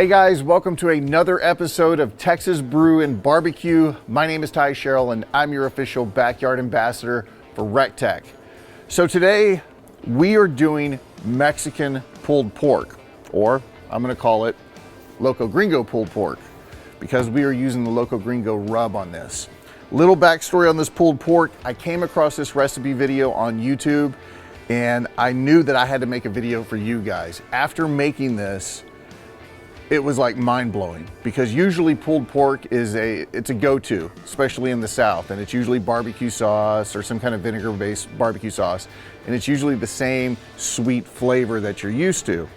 Hey guys, welcome to another episode of Texas Brew and Barbecue. My name is Khristy Sherrell and I'm your official backyard ambassador for RecTech. So today we are doing Mexican pulled pork, or I'm gonna call it Loco Gringo pulled pork, because we are using the Loco Gringo rub on this. Little backstory on this pulled pork. I came across this recipe video on YouTube and I knew that I had to make a video for you guys. After making this, it was like mind-blowing, because usually pulled pork is it's a go-to, especially in the South, and it's usually barbecue sauce or some kind of vinegar-based barbecue sauce, and it's usually the same sweet flavor that you're used to.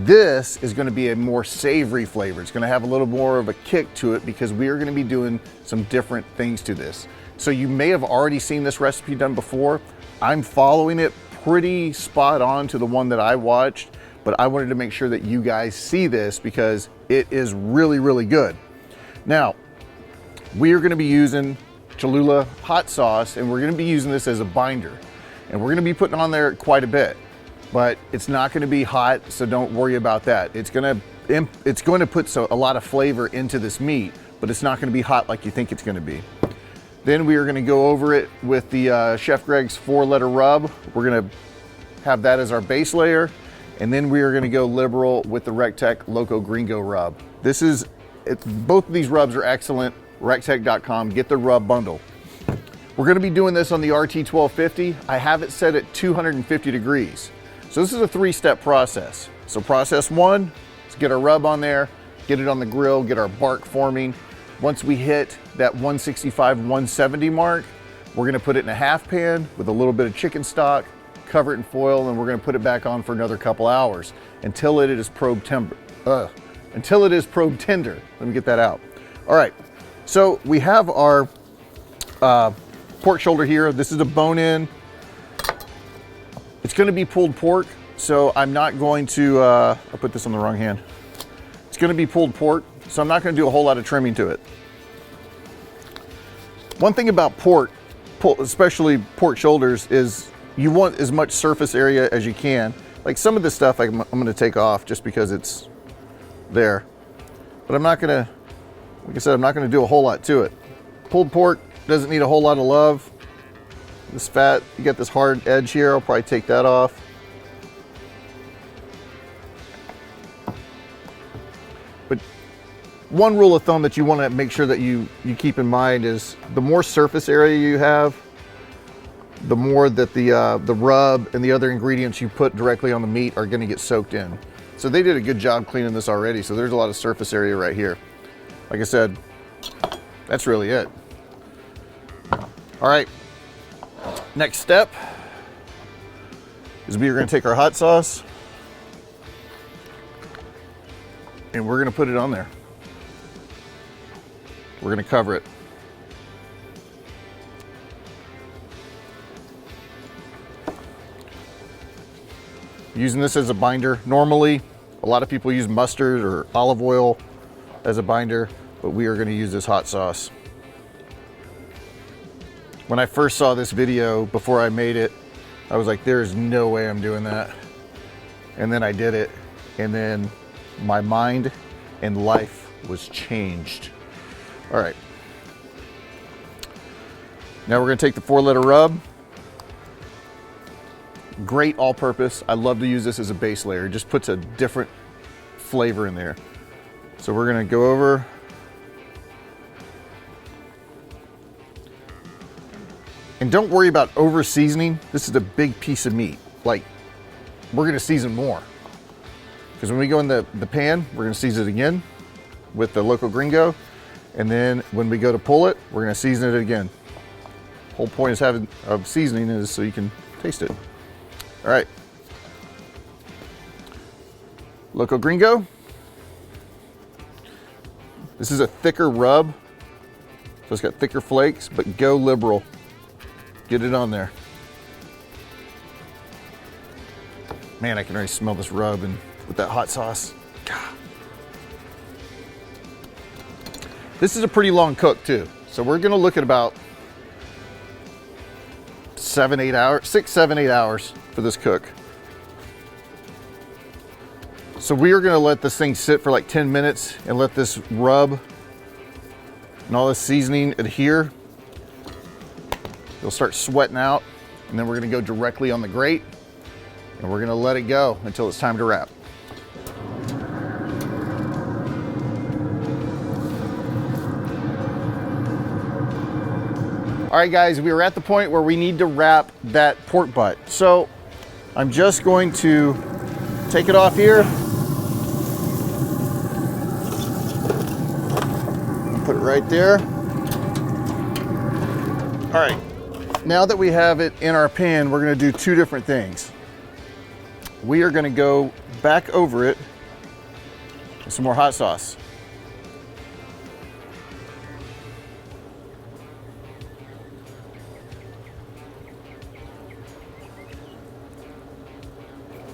This is going to be a more savory flavor. It's going to have a little more of a kick to it because we are going to be doing some different things to this. So you may have already seen this recipe done before. I'm following it pretty spot on to the one that I watched, but I wanted to make sure that you guys see this because it is really, really good. Now, we are going to be using Cholula hot sauce, and we're going to be using this as a binder, and we're going to be putting on there quite a bit, but it's not going to be hot, so don't worry about that. It's going to put a lot of flavor into this meat, but it's not going to be hot like you think it's going to be. Then we are going to go over it with the Chef Greg's 4-letter rub. We're going to have that as our base layer. And then we are going to go liberal with the RecTech Loco Gringo rub. Both of these rubs are excellent. RecTech.com, get the rub bundle. We're going to be doing this on the RT1250. I have it set at 250 degrees. So this is a 3-step process. So process 1 is get our rub on there, get it on the grill, get our bark forming. Once we hit that 165, 170 mark, we're going to put it in a half pan with a little bit of chicken stock, cover it in foil, and we're going to put it back on for another couple hours until it is probe tender. Let me get that out. All right, so we have our pork shoulder here. This is a bone-in. It's going to be pulled pork, so I'm not going to, I put this on the wrong hand. It's going to be pulled pork, so I'm not going to do a whole lot of trimming to it. One thing about pork, especially pork shoulders, is you want as much surface area as you can. Like some of this stuff I'm going to take off just because it's there. But I'm not going to, like I said, I'm not going to do a whole lot to it. Pulled pork doesn't need a whole lot of love. This fat, you got this hard edge here, I'll probably take that off. But one rule of thumb that you want to make sure that you keep in mind is the more surface area you have, the more that the rub and the other ingredients you put directly on the meat are going to get soaked in. So they did a good job cleaning this already, so there's a lot of surface area right here. Like I said, that's really it. All right, next step is we are going to take our hot sauce and we're going to put it on there. We're going to cover it. Using this as a binder. Normally, a lot of people use mustard or olive oil as a binder, but we are going to use this hot sauce. When I first saw this video, before I made it, I was like, there's no way I'm doing that. And then I did it, and then my mind and life was changed. All right. Now we're going to take the 4-letter rub. Great all-purpose. I love to use this as a base layer. It just puts a different flavor in there. So we're going to go over. And don't worry about over seasoning. This is a big piece of meat. Like, we're going to season more. Because when we go in the pan, we're going to season it again with the Loco Gringo. And then when we go to pull it, we're going to season it again. Whole point of seasoning is so you can taste it. All right, Loco Gringo. This is a thicker rub, so it's got thicker flakes, but go liberal. Get it on there. Man, I can already smell this rub and with that hot sauce. God. This is a pretty long cook too, so we're gonna look at about 6, 7, 8 hours for this cook. So we are gonna let this thing sit for like 10 minutes and let this rub and all this seasoning adhere. It'll start sweating out, and then we're gonna go directly on the grate and we're gonna let it go until it's time to wrap. All right, guys, we are at the point where we need to wrap that pork butt. So I'm just going to take it off here. Put it right there. All right, now that we have it in our pan, we're gonna do two different things. We are gonna go back over it with some more hot sauce.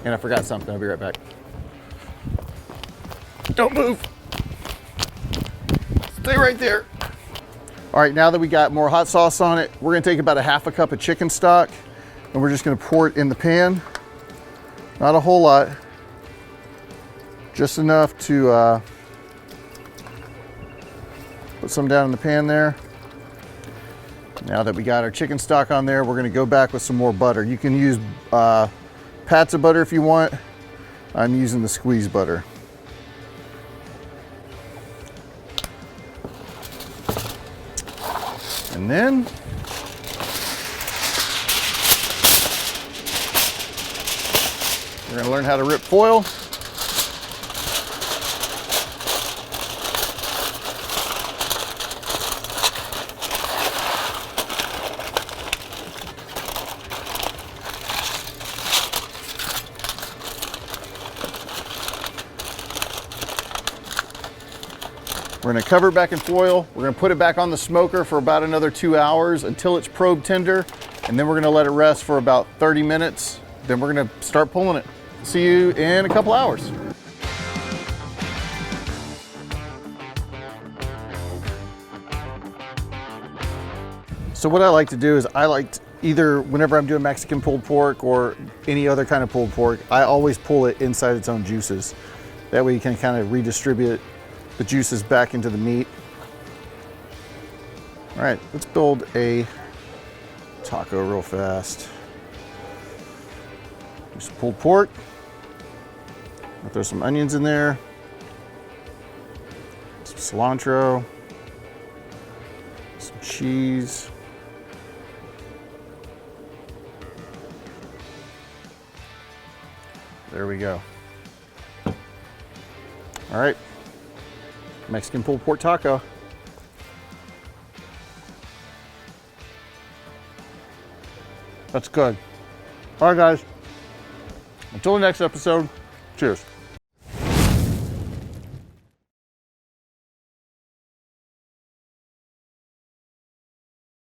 And I forgot something, I'll be right back. Don't move. Stay right there. All right, now that we got more hot sauce on it, we're gonna take about a half a cup of chicken stock and we're just gonna pour it in the pan. Not a whole lot, just enough to put some down in the pan there. Now that we got our chicken stock on there, we're gonna go back with some more butter. You can use pats of butter if you want. I'm using the squeeze butter. And then we're gonna learn how to rip foil. We're gonna cover it back in foil. We're gonna put it back on the smoker for about another 2 hours until it's probe tender. And then we're gonna let it rest for about 30 minutes. Then we're gonna start pulling it. See you in a couple hours. So what I like to do is either whenever I'm doing Mexican pulled pork or any other kind of pulled pork, I always pull it inside its own juices. That way you can kind of redistribute the juices back into the meat. All right, let's build a taco real fast. Just pulled pork. I'll throw some onions in there, some cilantro, some cheese. There we go. All right. Mexican pulled pork taco. That's good. All right, guys. Until the next episode, cheers.